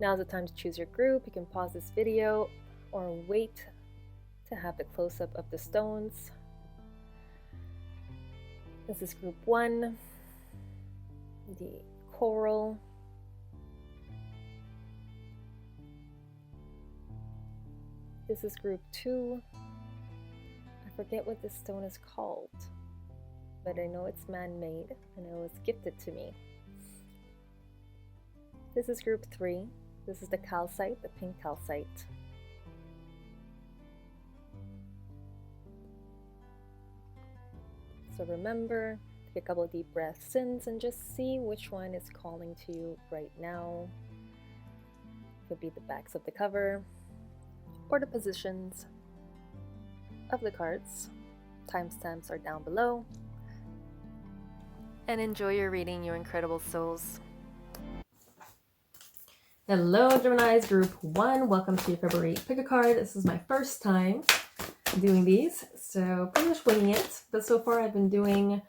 Now's the time to choose your group. You can pause this video or wait to have the close-up of the stones. This is group 1, the coral. This is group 2. I forget what this stone is called, but I know it's man-made and it was gifted to me. This is group 3. This is the calcite, the pink calcite. So remember, take a couple of deep breaths in and just see which one is calling to you right now. Could be the backs of the cover or the positions of the cards. Timestamps are down below. And enjoy your reading, you incredible souls. Hello Gemini's group 1, welcome to your February pick a card. This is my first time doing these, so pretty much winging it, but so far I've been doing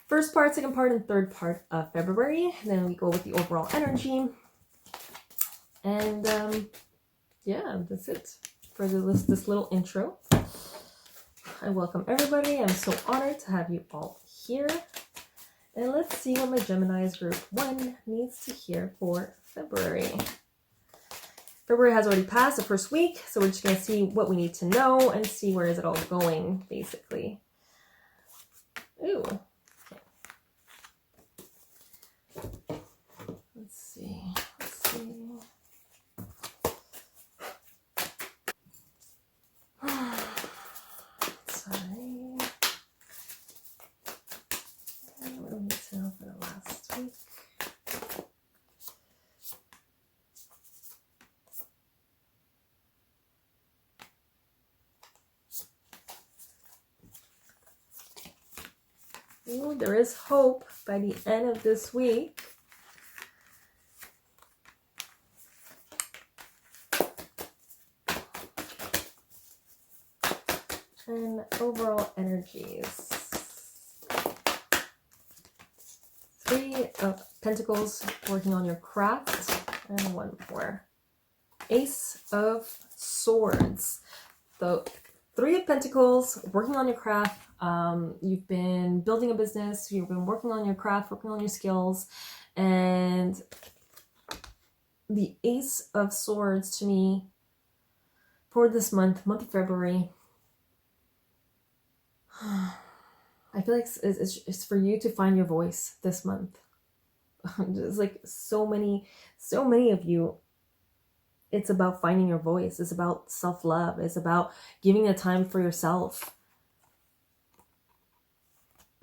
first part, second part, and third part of February. Then we go with the overall energy, and yeah, that's it for this little intro. I welcome everybody. I'm so honored to have you all here, and let's see what my Gemini's group 1 needs to hear for February. February has already passed the first week, so we're just going to see what we need to know and see where is it all going, basically. Ooh. Okay. Let's see. Sorry. What do we need to know for the last week? Ooh, there is hope by the end of this week. And overall energies. 3 of Pentacles, working on your craft, and 1 more. Ace of Swords. So 3 of Pentacles, working on your craft. You've been building a business, you've been working on your craft, working on your skills, and the Ace of Swords to me for this month of February, I feel like it's for you to find your voice this month. There's like so many of you. It's about finding your voice. It's about self-love. It's about giving the time for yourself.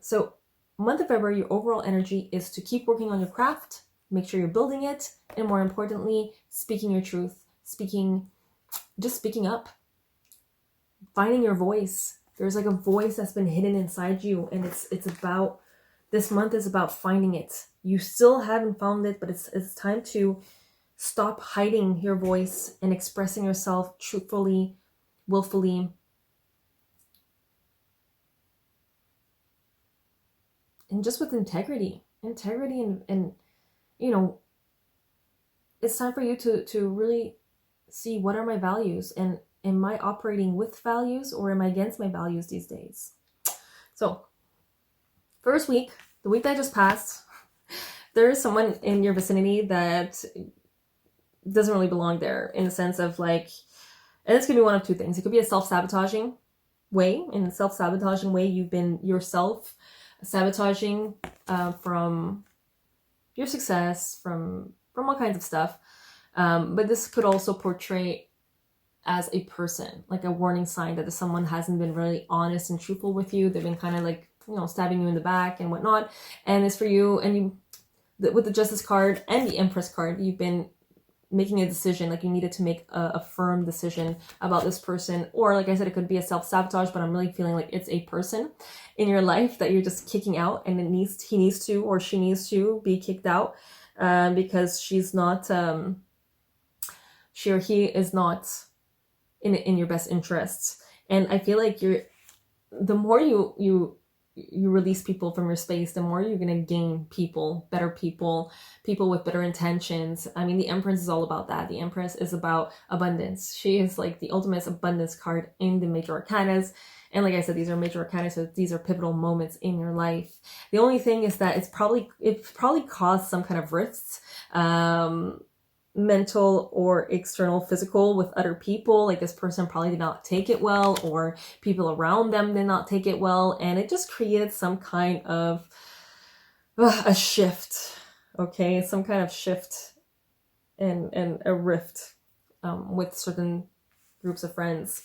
So month of February, your overall energy is to keep working on your craft, make sure you're building it, and more importantly, speaking your truth, just speaking up, finding your voice. There's like a voice that's been hidden inside you, and it's about, this month is about finding it. You still haven't found it, but it's time to stop hiding your voice and expressing yourself truthfully, willfully, and just with integrity and you know, it's time for you to really see, what are my values, and am I operating with values or am I against my values these days? So first week, the week that just passed, there is someone in your vicinity that doesn't really belong there, in the sense of like, and this could be one of 2 things. It could be a self-sabotaging way. In a self-sabotaging way, you've been yourself sabotaging from your success, from all kinds of stuff. But this could also portray as a person, like a warning sign that someone hasn't been really honest and truthful with you. They've been kind of like, you know, stabbing you in the back and whatnot. And it's for you, and you, with the Justice card and the Empress card, you've been making a decision, like you needed to make a firm decision about this person. Or like I said, it could be a self-sabotage, but I'm really feeling like it's a person in your life that you're just kicking out, and he needs to, or she needs to be kicked out because she's not, she or he is not in your best interests. And I feel like the more you you release people from your space, the more you're going to gain people, better people, people with better intentions. I mean, the Empress is all about that. The Empress is about abundance. She is like the ultimate abundance card in the major arcanas. And like I said, these are major arcana, so these are pivotal moments in your life. The only thing is that it probably caused some kind of rifts, mental or external, physical, with other people. Like this person probably did not take it well, or people around them did not take it well, and it just created some kind of a shift. Okay, some kind of shift and a rift with certain groups of friends.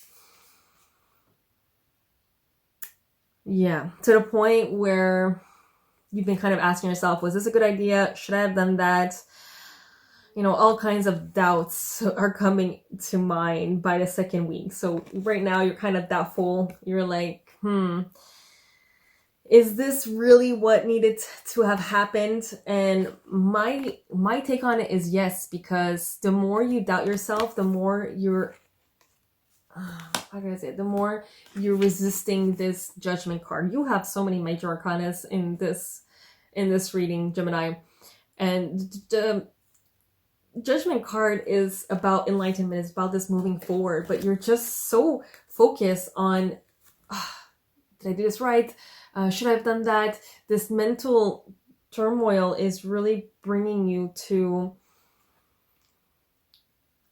Yeah, to the point where you've been kind of asking yourself, was this a good idea? Should I have done that? You know, all kinds of doubts are coming to mind by the second week. So right now you're kind of doubtful. You're like, is this really what needed to have happened? And my take on it is yes, because the more you doubt yourself, the more you're, how can I say it? The more you're resisting this judgment card. You have so many major arcanas in this reading, Gemini, and the judgment card is about enlightenment. It's about this moving forward, but you're just so focused on, did I do this right? Should I have done that? This mental turmoil is really bringing you to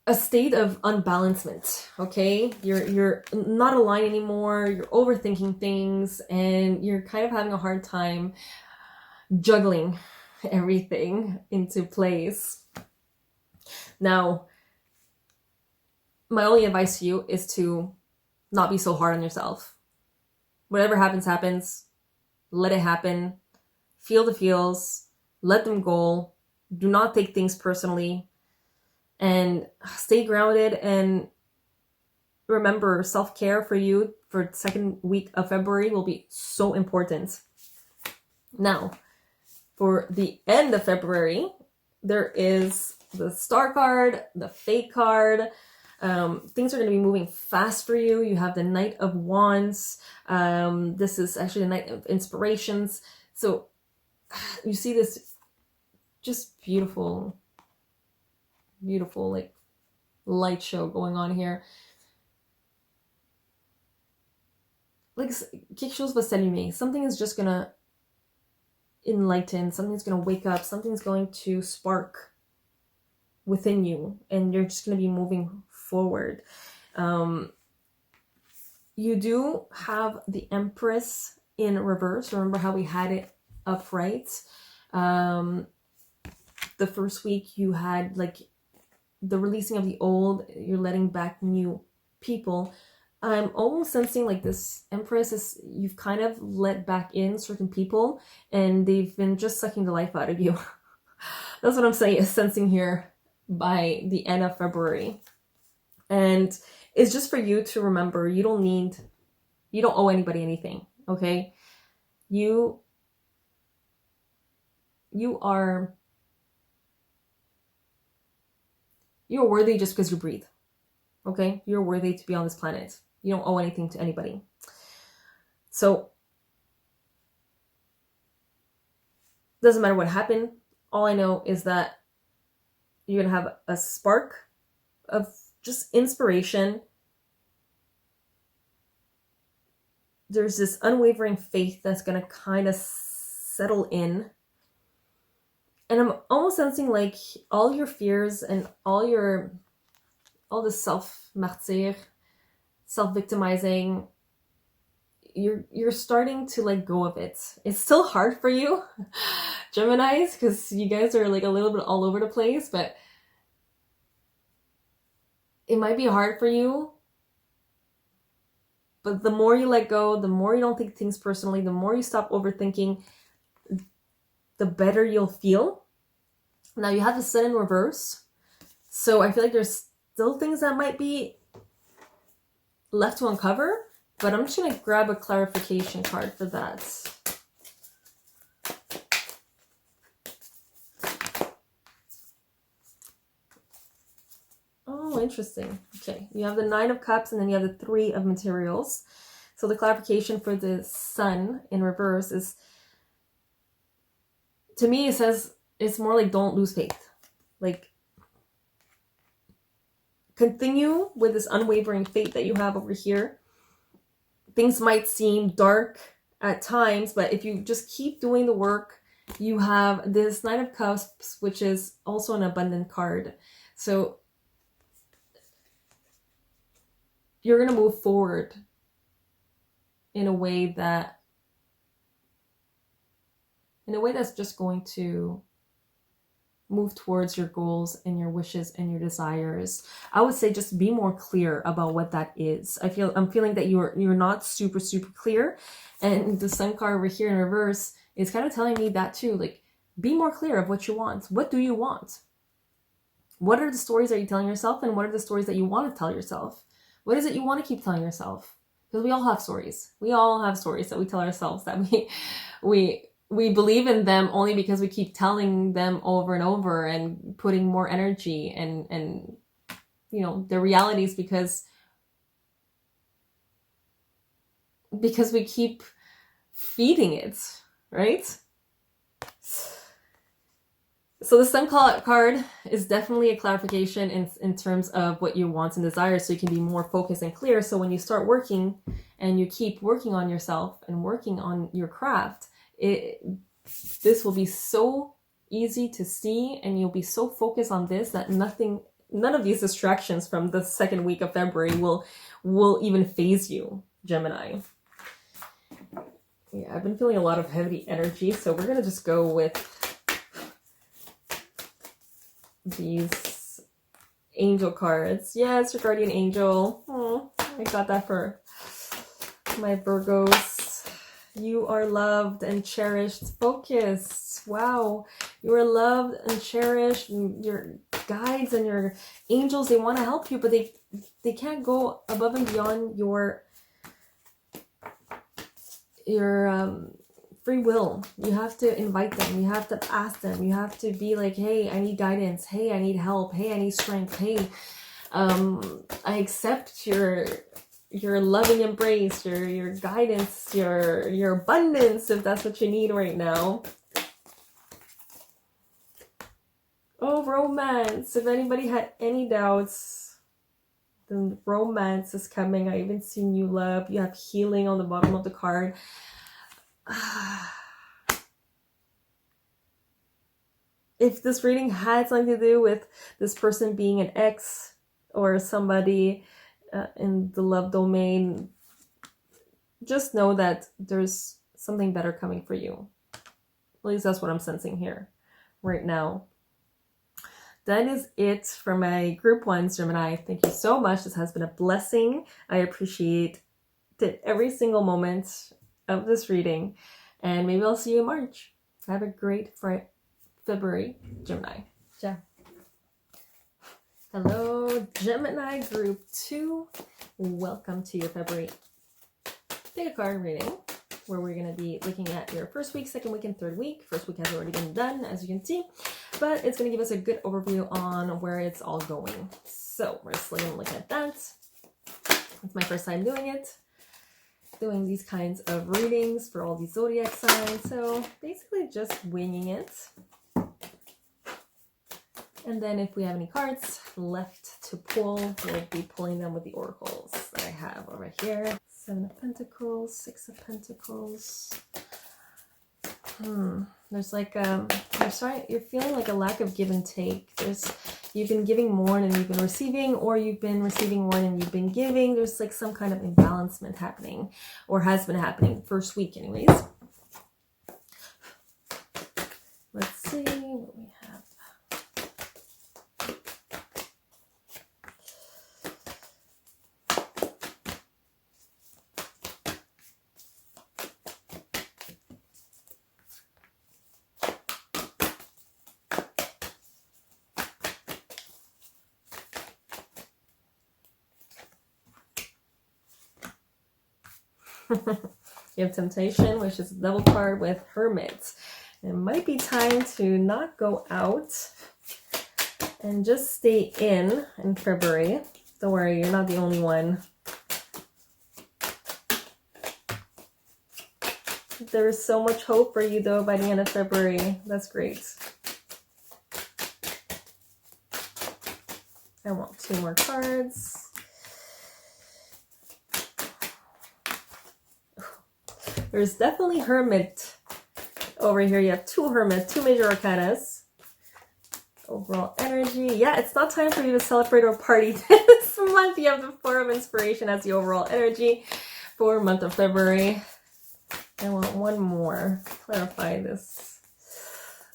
a state of unbalancement. Okay, you're not aligned anymore. You're overthinking things, and you're kind of having a hard time juggling everything into place. Now, my only advice to you is to not be so hard on yourself. Whatever happens, happens. Let it happen. Feel the feels. Let them go. Do not take things personally. And stay grounded, and remember, self-care for you for the second week of February will be so important. Now, for the end of February, there is the Star card, the Fate card. Things are going to be moving fast for you. You have the Knight of Wands. This is actually the Knight of Inspirations. So you see this just beautiful like light show going on here. Like, quelque chose va s'allumer. Something is just gonna enlighten. Something's gonna wake up. Something's going to spark within you, and you're just gonna be moving forward. You do have the Empress in reverse. Remember how we had it upright? The first week you had like the releasing of the old, you're letting back new people. I'm almost sensing like this Empress is, you've kind of let back in certain people, and they've been just sucking the life out of you. That's what I'm saying, is sensing here by the end of February. And it's just for you to remember, you don't owe anybody anything, okay? You are worthy just because you breathe. Okay? You're worthy to be on this planet. You don't owe anything to anybody. So, doesn't matter what happened. All I know is that you're going to have a spark of just inspiration. There's this unwavering faith that's going to kind of settle in. And I'm almost sensing like all your fears and all the self-martyr, self-victimizing, you're starting to let go of it. It's still hard for you, Geminis, because you guys are like a little bit all over the place, but it might be hard for you. But the more you let go, the more you don't take things personally, the more you stop overthinking, the better you'll feel. Now you have the Sun in reverse. So I feel like there's still things that might be left to uncover, but I'm just going to grab a clarification card for that. Oh, interesting. Okay, you have the Nine of Cups, and then you have the Three of Materials. So the clarification for the Sun in reverse is, to me, it says it's more like don't lose faith. Like, continue with this unwavering faith that you have over here. Things might seem dark at times, but if you just keep doing the work, you have this Knight of Cups, which is also an abundant card. So you're going to move forward in a way that's just going to move towards your goals and your wishes and your desires. I would say just be more clear about what that is. I'm feeling that you're not super clear, and the Sun card over here in reverse is kind of telling me that too. Like, be more clear of what you want. What do you want? What are the stories that you're telling yourself, and what are the stories that you want to tell yourself? What is it you want to keep telling yourself? Because we all have stories. We all have stories that we tell ourselves that we believe in them only because we keep telling them over and over and putting more energy and you know, the reality is because we keep feeding it, right? So the Sun card is definitely a clarification in terms of what you want and desire, so you can be more focused and clear. So when you start working and you keep working on yourself and working on your craft, this will be so easy to see, and you'll be so focused on this that none of these distractions from the second week of February will even phase you, Gemini. Yeah, I've been feeling a lot of heavy energy, so we're gonna just go with these angel cards. Yes, your guardian angel. Oh, I got that for my Virgos. You are loved and cherished. Focused. Wow. You are loved and cherished. And your guides and your angels, they want to help you, but they can't go above and beyond your free will. You have to invite them. You have to ask them. You have to be like, hey, I need guidance. Hey, I need help. Hey, I need strength. Hey, I accept your loving embrace, your guidance, your abundance, if that's what you need right now. Oh, romance. If anybody had any doubts, then romance is coming. I even see new love. You have healing on the bottom of the card. If this reading had something to do with this person being an ex or somebody in the love domain, just know that there's something better coming for you. At least that's what I'm sensing here right now. That is it for my group ones, Gemini. Thank you so much. This has been a blessing. I appreciate it every single moment of this reading, and maybe I'll see you in March. Have a great February, Gemini. Ciao. Hello, Gemini Group 2. Welcome to your February pick a card reading, where we're going to be looking at your first week, second week, and third week. First week has already been done, as you can see, but it's going to give us a good overview on where it's all going. So we're just going to look at that. It's my first time doing these kinds of readings for all these zodiac signs. So basically just winging it. And then if we have any cards left to pull, we'll be pulling them with the oracles that I have over here. 7 of Pentacles, 6 of Pentacles. There's like you're feeling like a lack of give and take. You've been giving more and you've been receiving, or you've been receiving more and you've been giving. There's like some kind of imbalancement happening, or has been happening first week anyways. Let's see what we have. You have Temptation, which is a double card with Hermit. It might be time to not go out and just stay in February. Don't worry, you're not the only one There's so much hope for you though by the end of February. That's great. I want 2 more cards. There's definitely Hermit over here. You have 2 Hermit, 2 major arcanas. Overall energy. Yeah, it's not time for you to celebrate or party this month. You have the 4 of Inspiration as the overall energy for month of February. I want 1 more. Clarify this.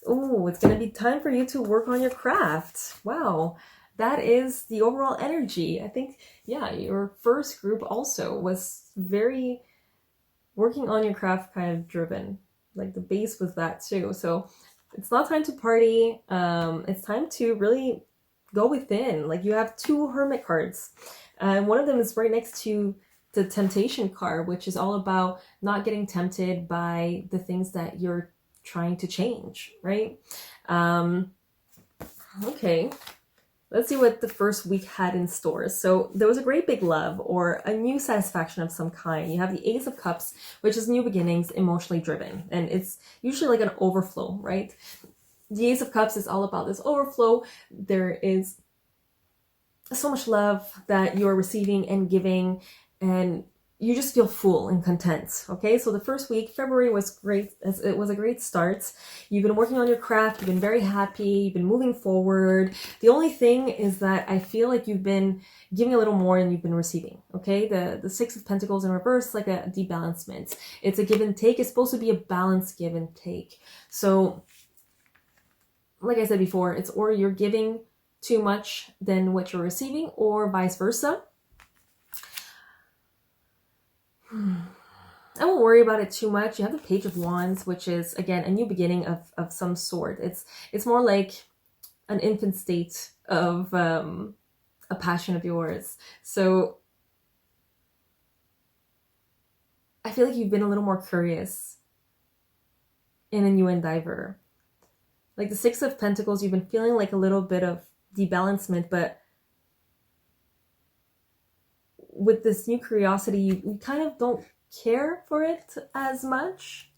Ooh, it's going to be time for you to work on your craft. Wow. That is the overall energy. I think, yeah, your first group also was very working on your craft kind of driven. Like the base was that too. So it's not time to party. It's time to really go within. Like you have 2 Hermit cards. And one of them is right next to the Temptation card, which is all about not getting tempted by the things that you're trying to change, right? Okay. Let's see what the first week had in store. So there was a great big love or a new satisfaction of some kind. You have the Ace of Cups, which is new beginnings, emotionally driven. And it's usually like an overflow, right? The Ace of Cups is all about this overflow. There is so much love that you're receiving and giving, and you just feel full and content. Okay, so the first week, February, was great. It was a great start. You've been working on your craft. You've been very happy. You've been moving forward. The only thing is that I feel like you've been giving a little more than you've been receiving. Okay, the 6 of Pentacles in reverse, like a debalancement. It's a give and take. It's supposed to be a balanced give and take. So, like I said before, it's or you're giving too much than what you're receiving, or vice versa. I won't worry about it too much. You have the Page of Wands, which is, again, a new beginning of some sort. It's more like an infant state of a passion of yours. So I feel like you've been a little more curious in a new endeavor. Like the 6 of Pentacles, you've been feeling like a little bit of debalancement, but with this new curiosity, you kind of don't care for it as much.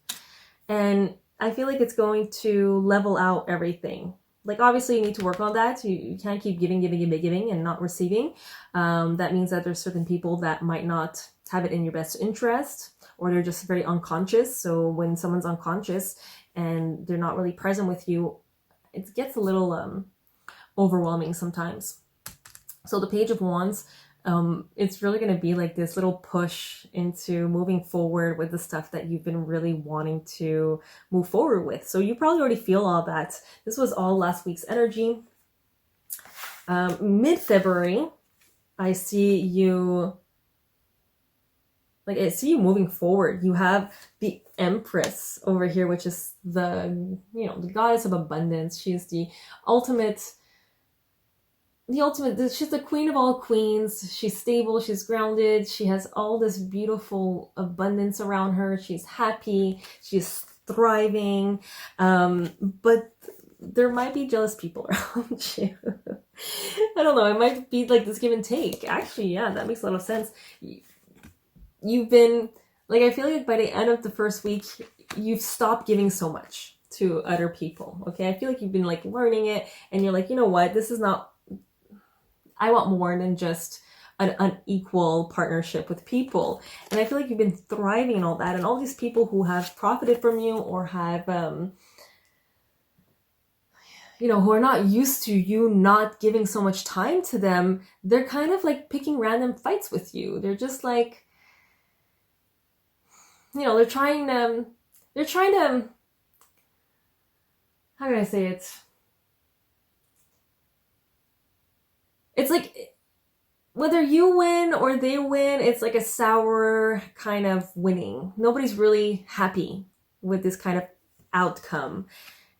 And I feel like it's going to level out everything. Like, obviously, you need to work on that. You can't keep giving and not receiving. That means that there's certain people that might not have it in your best interest, or they're just very unconscious. So when someone's unconscious and they're not really present with you, it gets a little overwhelming sometimes. So the Page of Wands, it's really going to be like this little push into moving forward with the stuff that you've been really wanting to move forward with. So you probably already feel all that. This was all last week's energy. Mid-February, I see you moving forward. You have the Empress over here, which is the goddess of abundance. She's the ultimate, she's the queen of all queens. She's stable, she's grounded, she has all this beautiful abundance around her. She's happy, she's thriving. But there might be jealous people around you. I don't know, it might be like this give and take. Actually, yeah, that makes a lot of sense. You've been, like, I feel like by the end of the first week, you've stopped giving so much to other people, okay? I feel like you've been, like, learning it, and you're like, you know what, this is not, I want more than just an unequal partnership with people. And I feel like you've been thriving in all that, and all these people who have profited from you or have, who are not used to you not giving so much time to them, they're kind of, like, picking random fights with you. They're just, like, they're trying to, how can I say it? It's like, whether you win or they win, it's like a sour kind of winning. Nobody's really happy with this kind of outcome.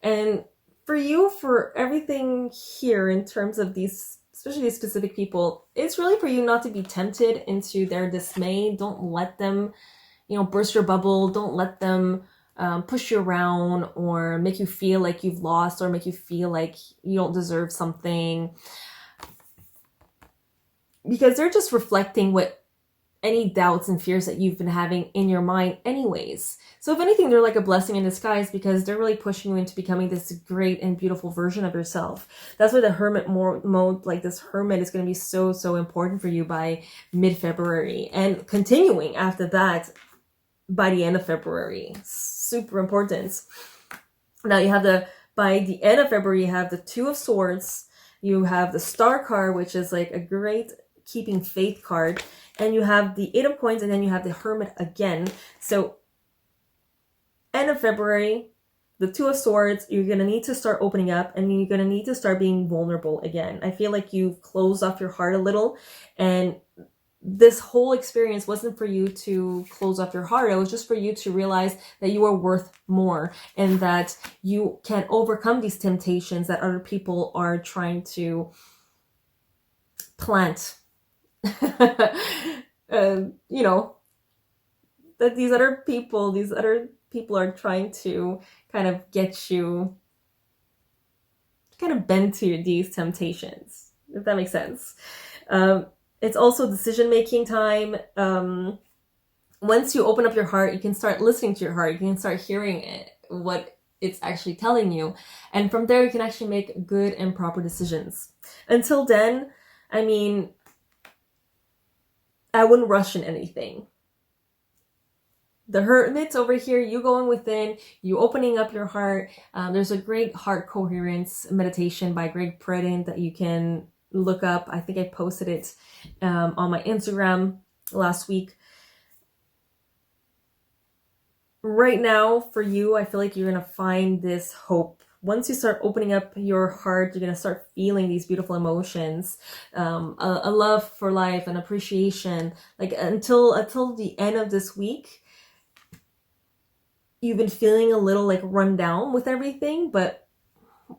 And for you, for everything here in terms of these, especially these specific people, it's really for you not to be tempted into their dismay. Don't let them burst your bubble. Don't let them push you around or make you feel like you've lost or make you feel like you don't deserve something. Because they're just reflecting what any doubts and fears that you've been having in your mind anyways. So if anything, they're like a blessing in disguise, because they're really pushing you into becoming this great and beautiful version of yourself. That's why the hermit mode, like this hermit, is going to be so, so important for you by mid-February, and continuing after that by the end of February. Super important. Now you have by the end of February, you have the Two of Swords, you have the Star card, which is like a great keeping faith card, and you have the Eight of Coins, and then you have the Hermit again. So end of February, the Two of Swords, you're going to need to start opening up, and you're going to need to start being vulnerable again. I feel like you've closed off your heart a little, and this whole experience wasn't for you to close off your heart. It was just for you to realize that you are worth more, and that you can overcome these temptations that other people are trying to plant. You know, that these other people are trying to kind of get you kind of bend to these temptations, if that makes sense. It's also decision-making time. Once you open up your heart, you can start listening to your heart. You can start hearing it, what it's actually telling you. And from there, you can actually make good and proper decisions. Until then, I mean, I wouldn't rush in anything. The hermit's over here, you going within, you opening up your heart. There's a great heart coherence meditation by Greg Predin that you can look up. I think I posted it on my Instagram last week. Right now, for you, I feel like you're going to find this hope. Once you start opening up your heart, you're going to start feeling these beautiful emotions, a love for life, an appreciation. Like until the end of this week, you've been feeling a little like run down with everything, but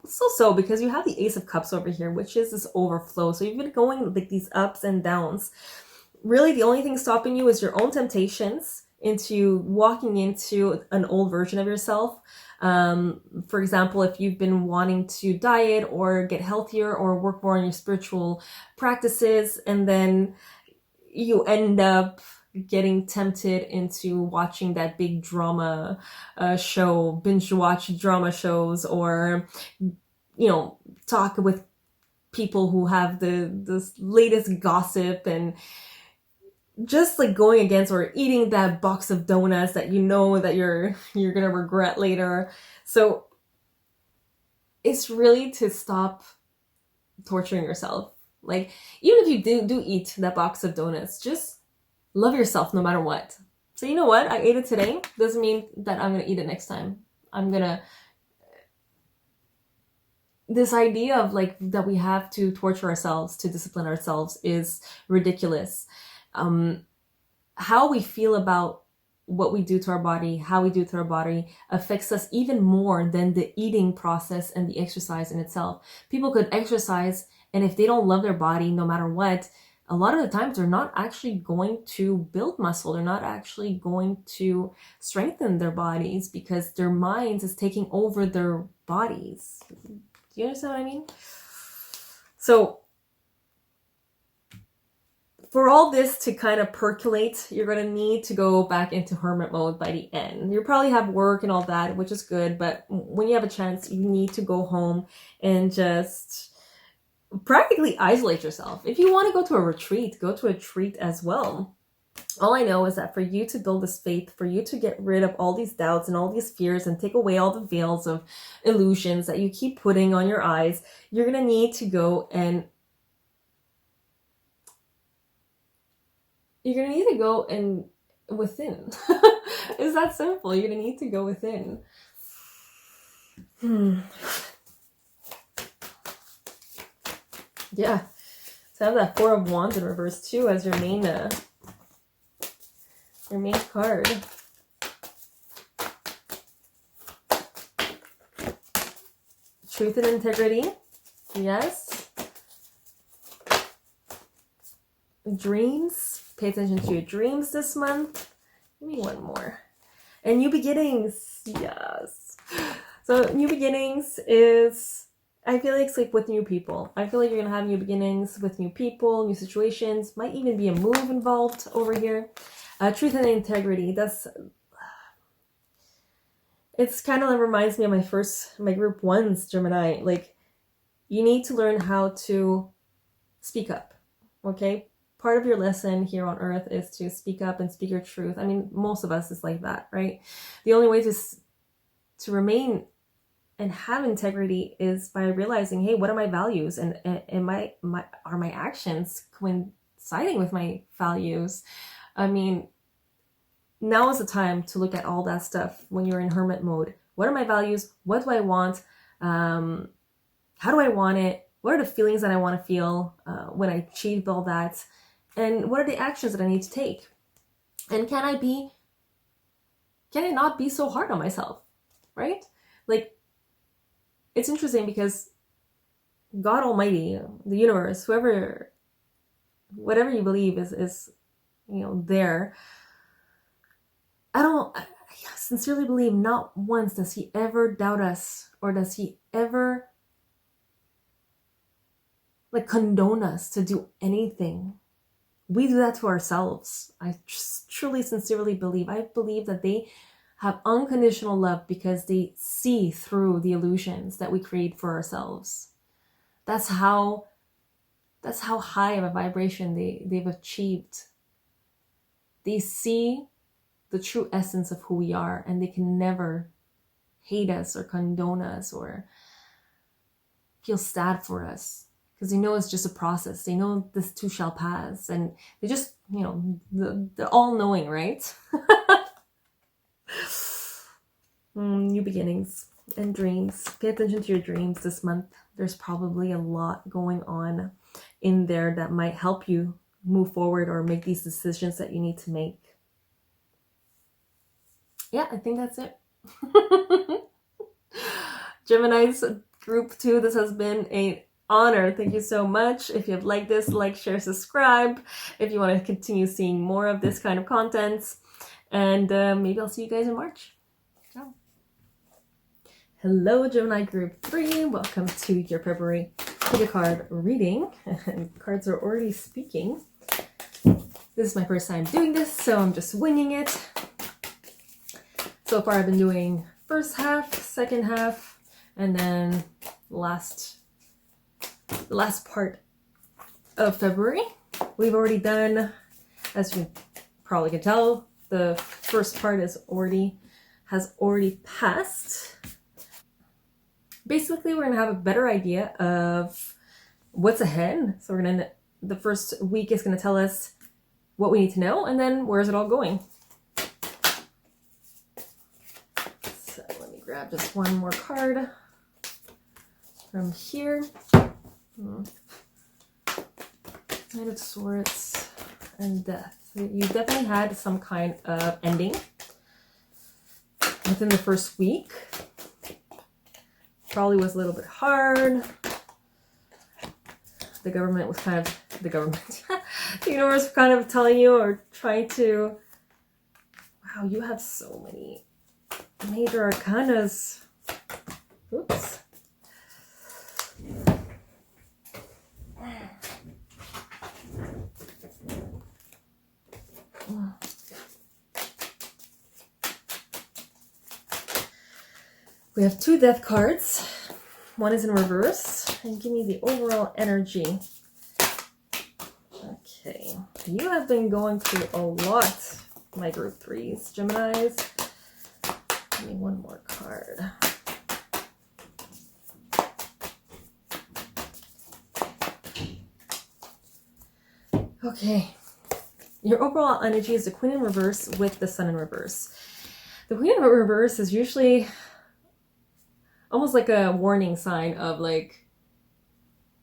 so because you have the Ace of Cups over here, which is this overflow. So you've been going like these ups and downs. Really, the only thing stopping you is your own temptations into walking into an old version of yourself. For example, if you've been wanting to diet or get healthier or work more on your spiritual practices, and then you end up getting tempted into watching that big drama show, binge watch drama shows, or, you know, talk with people who have the latest gossip, and just like going against or eating that box of donuts that you know that you're gonna regret later. So it's really to stop torturing yourself. Like, even if you do eat that box of donuts, just love yourself no matter what. So you know what? I ate it today. Doesn't mean that I'm going to eat it next time. This idea of like that we have to torture ourselves to discipline ourselves is ridiculous. How we feel about what we do to our body, how we do it to our body, affects us even more than the eating process and the exercise in itself. People could exercise, and if they don't love their body, no matter what, a lot of the times they're not actually going to build muscle. They're not actually going to strengthen their bodies, because their minds is taking over their bodies. Do you understand what I mean? So for all this to kind of percolate, you're going to need to go back into hermit mode by the end. You probably have work and all that, which is good. But when you have a chance, you need to go home and just practically isolate yourself. If you want to go to a retreat, go to a retreat as well. All I know is that for you to build this faith, for you to get rid of all these doubts and all these fears and take away all the veils of illusions that you keep putting on your eyes, you're going to need to go and within. It's that simple. You're going to need to go within. Yeah, so have that Four of Wands in reverse too as your main card. Truth and integrity, yes. Dreams, pay attention to your dreams this month. Give me one more. And new beginnings, yes. So new beginnings is I feel like it's like with new people. I feel like you're going to have new beginnings with new people, new situations. Might even be a move involved over here. Truth and integrity. It's kind of reminds me of my group ones, Gemini. Like, you need to learn how to speak up, okay? Part of your lesson here on Earth is to speak up and speak your truth. I mean, most of us is like that, right? The only way to remain and have integrity is by realizing, hey, what are my values, and are my actions coinciding with my values? I mean, now is the time to look at all that stuff when you're in hermit mode. What are my values? What do I want? How do I want it? What are the feelings that I want to feel when I achieved all that? And what are the actions that I need to take? And can I not be so hard on myself, right? Like, it's interesting because God Almighty, the universe, whatever you believe is there. I sincerely believe not once does he ever doubt us, or does he ever like condone us to do anything. We do that to ourselves. I truly, sincerely believe. I believe that they have unconditional love because they see through the illusions that we create for ourselves. That's how high of a vibration they've achieved. They see the true essence of who we are, and they can never hate us or condone us or feel sad for us, because they know it's just a process. They know this too shall pass, and they just, the all-knowing, right? New beginnings and dreams. Pay attention to your dreams this month. There's probably a lot going on in there that might help you move forward or make these decisions that you need to make. Yeah, I think that's it. Gemini's group 2, this has been an honor. Thank you so much. If you've liked this, like, share, subscribe if you want to continue seeing more of this kind of content. And maybe I'll see you guys in March. Ciao. Hello, Gemini group 3. Welcome to your February pick a card reading. And cards are already speaking. This is my first time doing this, so I'm just winging it. So far I've been doing first half, second half, and then the last part of February. We've already done, as you probably can tell, the first part has already passed. Basically, we're gonna have a better idea of what's ahead. So the first week is gonna tell us what we need to know, and then where's it all going. So let me grab just one more card from here. Knight of Swords and Death. You definitely had some kind of ending within the first week. Probably was a little bit hard. The government was kind of, the universe was kind of telling you or trying to, wow, you have so many major arcanas. Oops. We have 2 death cards. One is in reverse. And give me the overall energy. Okay. You have been going through a lot, my group 3s. Geminis. Give me one more card. Okay. Your overall energy is the Queen in reverse with the Sun in reverse. The Queen in reverse is usually almost like a warning sign of like,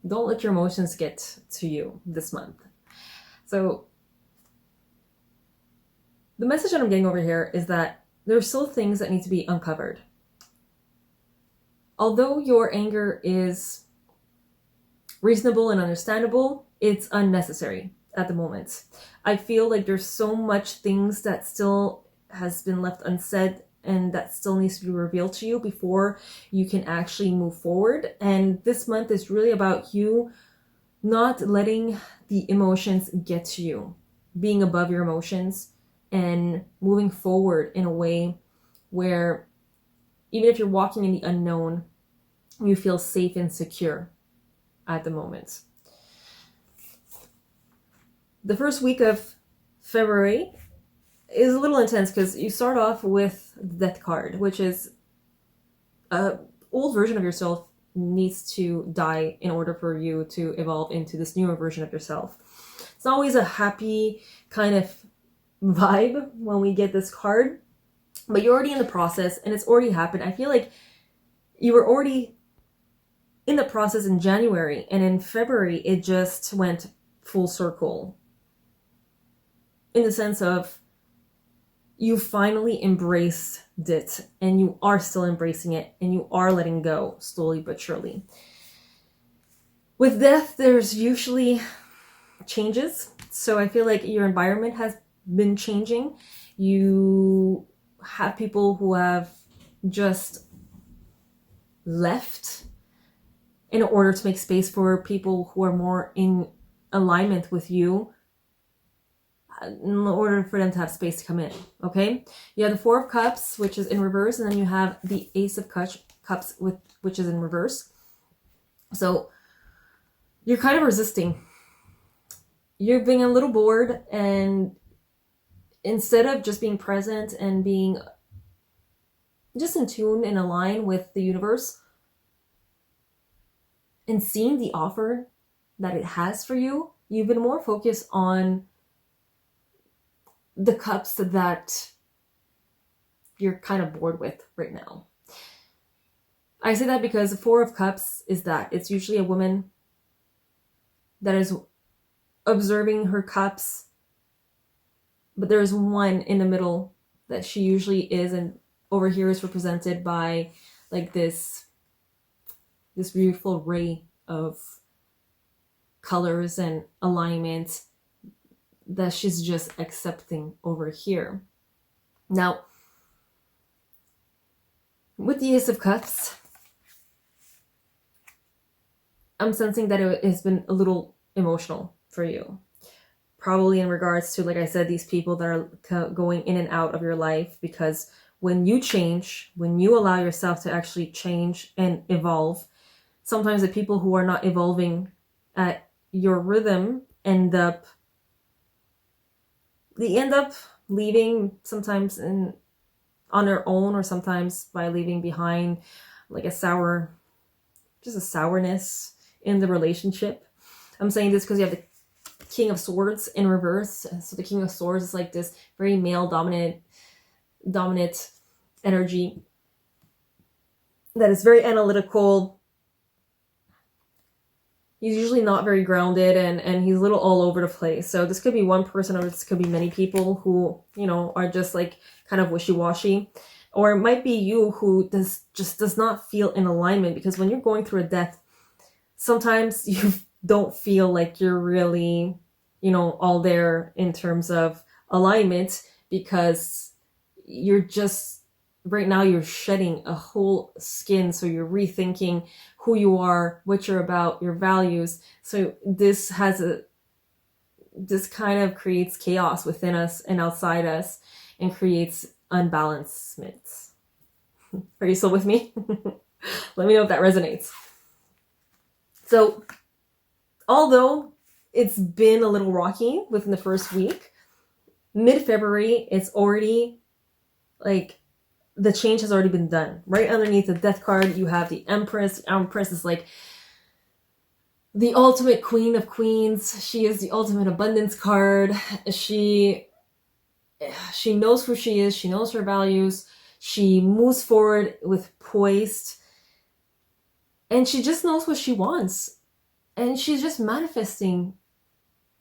don't let your emotions get to you this month. So the message that I'm getting over here is that there are still things that need to be uncovered. Although your anger is reasonable and understandable, it's unnecessary at the moment. I feel like there's so much things that still has been left unsaid and that still needs to be revealed to you before you can actually move forward. And this month is really about you not letting the emotions get to you, being above your emotions and moving forward in a way where even if you're walking in the unknown, you feel safe and secure at the moment. The first week of February is a little intense because you start off with the Death card, which is an old version of yourself needs to die in order for you to evolve into this newer version of yourself. It's not always a happy kind of vibe when we get this card, but you're already in the process and it's already happened. I feel like you were already in the process in January, and in February it just went full circle in the sense of you finally embraced it, and you are still embracing it, and you are letting go slowly but surely. With death, there's usually changes. So I feel like your environment has been changing. You have people who have just left in order to make space for people who are more in alignment with you, in order for them to have space to come in. Okay, you have the Four of Cups, which is in reverse, and then you have the Ace of Cups, which is in reverse. So you're kind of resisting. You're being a little bored, and instead of just being present and being just in tune and align with the universe and seeing the offer that it has for you, you've been more focused on the cups that you're kind of bored with right now. I say that because the Four of Cups is that. It's usually a woman that is observing her cups, but there is one in the middle that she usually is, and over here is represented by like this beautiful ray of colors and alignment that she's just accepting over here. Now, with the Ace of Cups, I'm sensing that it has been a little emotional for you. Probably in regards to, like I said, these people that are going in and out of your life, because when you change, when you allow yourself to actually change and evolve, sometimes the people who are not evolving at your rhythm end up leaving, sometimes on their own, or sometimes by leaving behind like a sourness in the relationship. I'm saying this because you have the King of Swords in reverse. So the King of Swords is like this very male dominant energy that is very analytical. He's usually not very grounded, and he's a little all over the place. So this could be one person, or this could be many people who, are just like kind of wishy-washy. Or it might be you who does not feel in alignment, because when you're going through a death, sometimes you don't feel like you're really, all there in terms of alignment, because you're just, right now you're shedding a whole skin. So you're rethinking who you are, what you're about, your values. So this kind of creates chaos within us and outside us, and creates unbalancements. Are you still with me? Let me know if that resonates. So although it's been a little rocky within the first week, mid-February, it's already like the change has already been done. Right underneath the Death card, you have the Empress. Empress is like the ultimate Queen of Queens. She is the ultimate abundance card. She knows who she is. She knows her values. She moves forward with poise. And she just knows what she wants. And she's just manifesting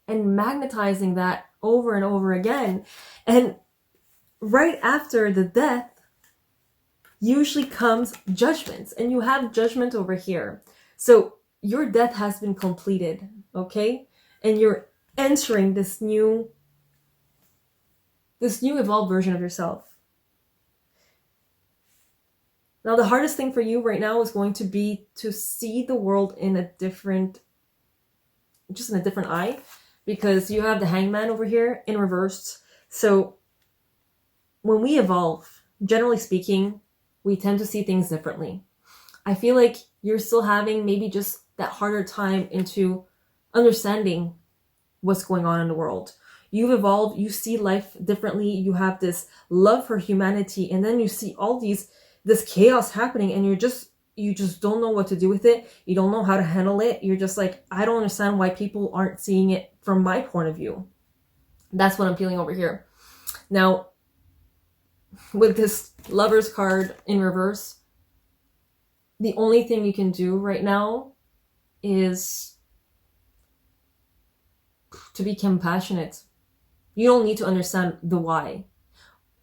and magnetizing that over and over again. And right after the death usually comes judgment. And you have judgment over here. So your death has been completed, okay? And you're entering this new evolved version of yourself. Now, the hardest thing for you right now is going to be to see the world in a different, just in a different eye, because you have the Hangman over here in reverse. So when we evolve, generally speaking, we tend to see things differently. I feel like you're still having maybe just that harder time into understanding what's going on in the world. You've evolved, you see life differently, you have this love for humanity, and then you see all this chaos happening, and you just don't know what to do with it. You don't know how to handle it. You're just like, I don't understand why people aren't seeing it from my point of view. That's what I'm feeling over here. Now, with this Lover's card in reverse, the only thing you can do right now is to be compassionate. You don't need to understand the why.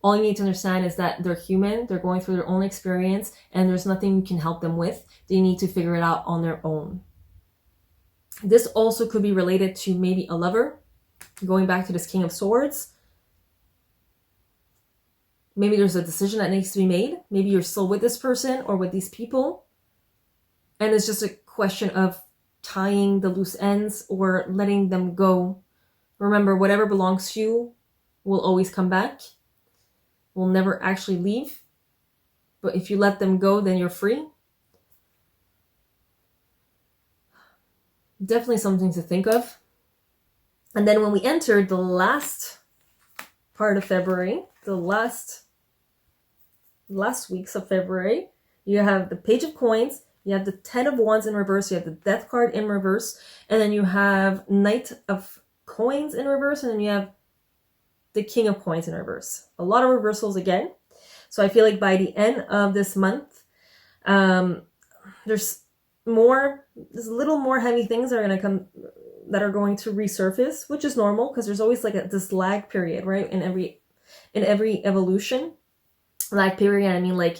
All you need to understand is that they're human, they're going through their own experience, and there's nothing you can help them with. They need to figure it out on their own. This also could be related to maybe a lover, going back to this King of Swords. Maybe there's a decision that needs to be made. Maybe you're still with this person or with these people, and it's just a question of tying the loose ends or letting them go. Remember, whatever belongs to you will always come back, will never actually leave. But if you let them go, then you're free. Definitely something to think of. And then when we enter the last part of February, the last weeks of February, you have the Page of Coins, you have the 10 of Wands in reverse, you have the Death card in reverse, and then you have Knight of Coins in reverse, and then you have the King of Coins in reverse. A lot of reversals again. So I feel like by the end of this month, there's a little more heavy things that are going to resurface, which is normal because there's always like this lag period, right? In every evolution. Lag period, I mean, like,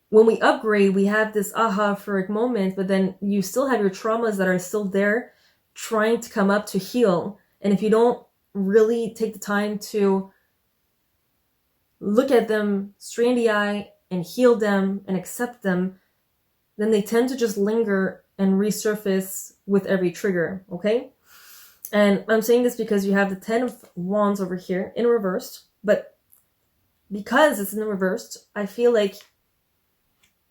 when we upgrade, we have this aha euphoric moment, but then you still have your traumas that are still there trying to come up to heal. And if you don't really take the time to look at them straight in the eye and heal them and accept them, then they tend to just linger and resurface with every trigger, okay? And I'm saying this because you have the 10 of Wands over here in reversed, but because it's in reversed, I feel like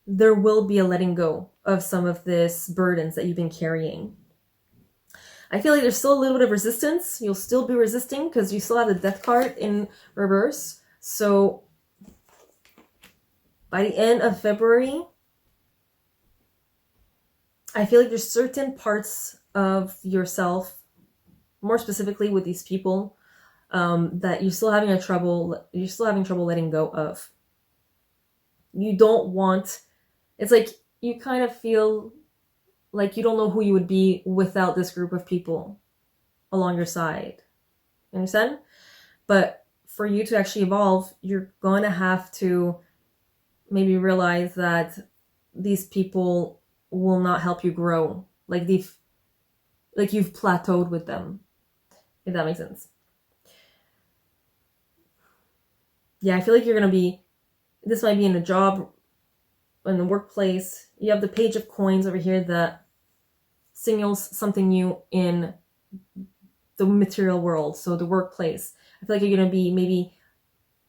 there will be a letting go of some of this burdens that you've been carrying. I feel like there's still a little bit of resistance. You'll still be resisting because you still have the Death card in reverse. So by the end of February, I feel like there's certain parts of yourself, more specifically with these people, that you're still having trouble letting go of. You don't want, it's like you kind of feel like you don't know who you would be without this group of people along your side. You understand? But for you to actually evolve, you're going to have to maybe realize that these people will not help you grow. Like you've plateaued with them, if that makes sense. Yeah, I feel like this might be in a job, in the workplace. You have the Page of Coins over here that signals something new in the material world, so the workplace. I feel like you're going to be maybe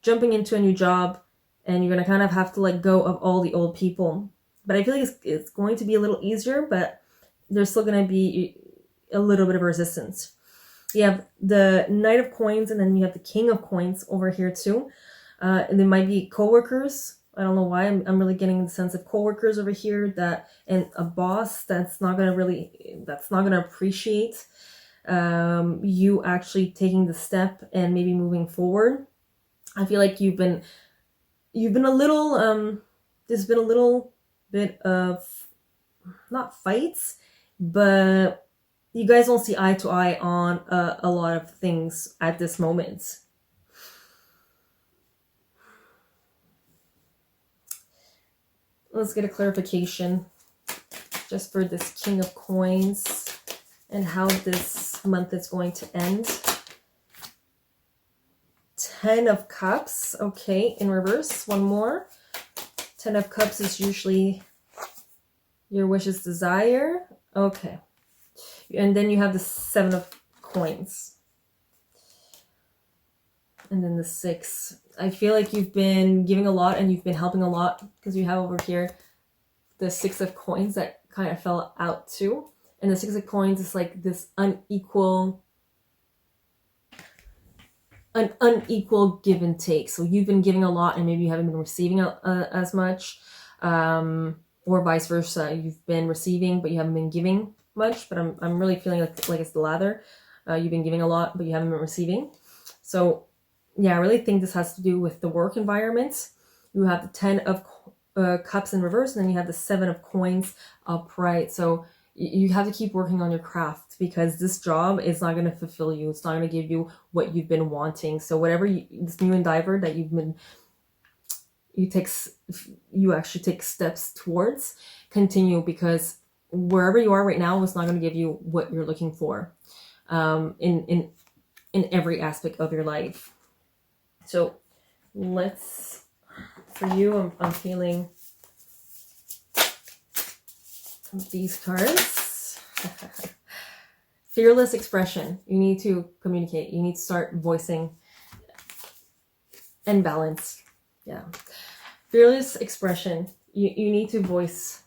jumping into a new job and you're going to kind of have to let go of all the old people. But I feel like it's going to be a little easier, but there's still going to be a little bit of resistance. You have the Knight of Coins, and then you have the King of Coins over here too. And there might be coworkers. I don't know why. I'm really getting the sense of coworkers over here and a boss that's not gonna appreciate you actually taking the step and maybe moving forward. I feel like you've been a little there's been a little bit of, not fights, but you guys don't see eye to eye on a lot of things at this moment. Let's get a clarification just for this King of Coins and how this month is going to end. 10 of Cups, okay, in reverse. One more. Ten of Cups is usually your wishes, desire. Okay. And then you have the Seven of Coins. And then the 6. I feel like you've been giving a lot and you've been helping a lot, because you have over here the 6 of Coins that kind of fell out too. And the 6 of Coins is like this unequal give and take. So you've been giving a lot and maybe you haven't been receiving as much, or vice versa. You've been receiving but you haven't been giving much. But I'm really feeling like it's the latter. You've been giving a lot but you haven't been receiving. So yeah, I really think this has to do with the work environment. You have the 10 of Cups in reverse, and then you have the 7 of Coins upright. So you have to keep working on your craft, because this job is not going to fulfill you. It's not going to give you what you've been wanting. So whatever this new endeavor that you actually take steps towards, continue, because wherever you are right now is not going to give you what you're looking for in every aspect of your life. So for you, I'm feeling these cards. Fearless expression. You need to communicate. You need to start voicing and balance. Yeah. Fearless expression. You need to voice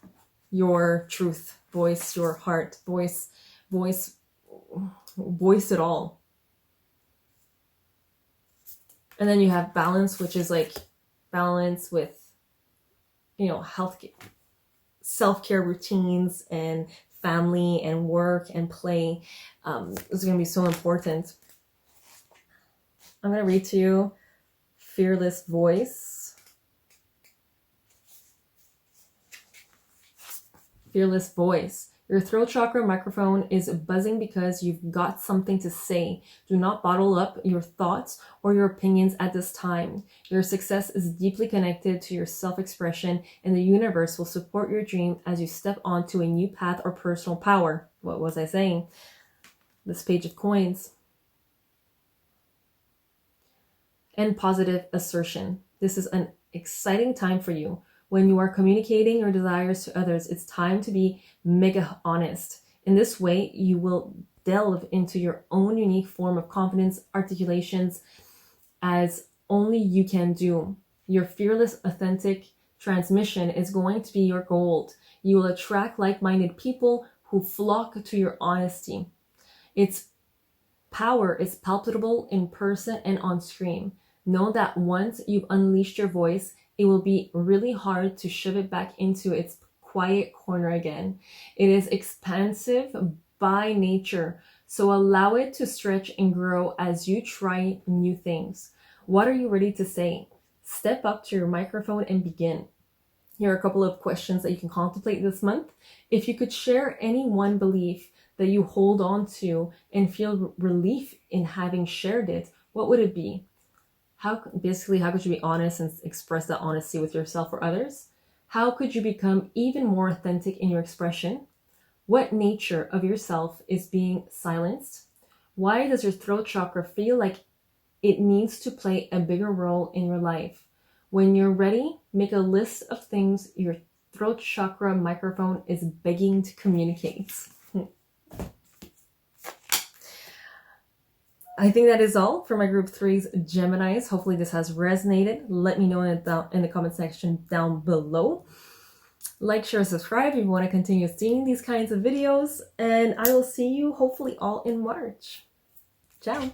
your truth, voice your heart, voice it all. And then you have balance, which is like balance with, health, self-care routines, and family and work and play. Is going to be so important. I'm going to read to you Fearless Voice. Fearless Voice. Your throat chakra microphone is buzzing because you've got something to say. Do not bottle up your thoughts or your opinions at this time. Your success is deeply connected to your self-expression, and the universe will support your dream as you step onto a new path or personal power. What was I saying? This Page of Coins. And positive assertion. This is an exciting time for you. When you are communicating your desires to others, it's time to be mega honest. In this way, you will delve into your own unique form of confidence, articulations, as only you can do. Your fearless, authentic transmission is going to be your gold. You will attract like-minded people who flock to your honesty. Its power is palpable in person and on screen. Know that once you've unleashed your voice, it will be really hard to shove it back into its quiet corner again. It is expansive by nature, so allow it to stretch and grow as you try new things. What are you ready to say? Step up to your microphone and begin. Here are a couple of questions that you can contemplate this month. If you could share any one belief that you hold on to and feel relief in having shared it, what would it be? How could you be honest and express that honesty with yourself or others? How could you become even more authentic in your expression? What nature of yourself is being silenced? Why does your throat chakra feel like it needs to play a bigger role in your life? When you're ready, make a list of things your throat chakra microphone is begging to communicate. I think that is all for my group 3's Geminis. Hopefully this has resonated. Let me know in the comment section down below. Like, share, subscribe if you want to continue seeing these kinds of videos. And I will see you hopefully all in March. Ciao.